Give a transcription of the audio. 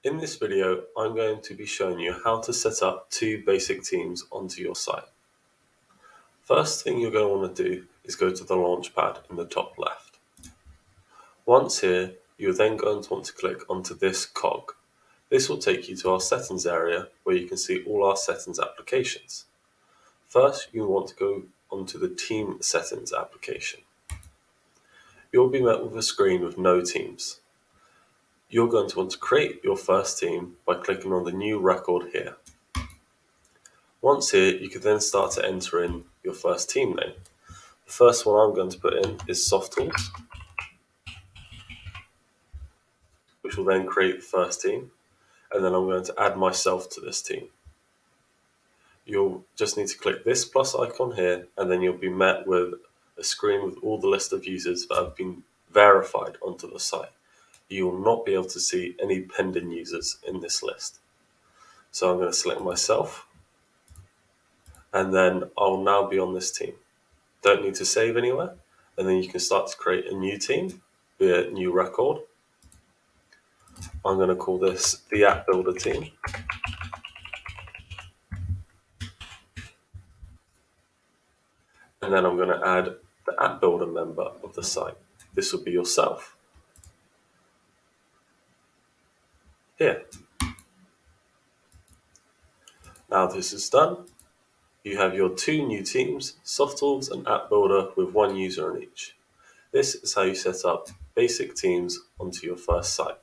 In this video, I'm going to be showing you how to set up two basic teams onto your site. First thing you're going to want to do is go to the Launchpad in the top left. Once here, you're then going to want to click onto this cog. This will take you to our settings area where you can see all our settings applications. First, you want to go onto the team settings application. You'll be met with a screen with no teams. You're going to want to create your first team by clicking on the new record here. Once here, you can then start to enter in your first team name. The first one I'm going to put in is Soft Tools, which will then create the first team, and then I'm going to add myself to this team. You'll just need to click this plus icon here, and then you'll be met with a screen with all the list of users that have been verified onto the site. You will not be able to see any pending users in this list. So I'm going to select myself, and then I'll now be on this team. Don't need to save anywhere, and then you can start to create a new team, be a new record. I'm going to call this the App Builder team. And then I'm going to add the App Builder member of the site. This will be yourself. Here. Now this is done. You have your two new teams, Soft Tools and App Builder, with one user on each. This is how you set up basic teams onto your first site.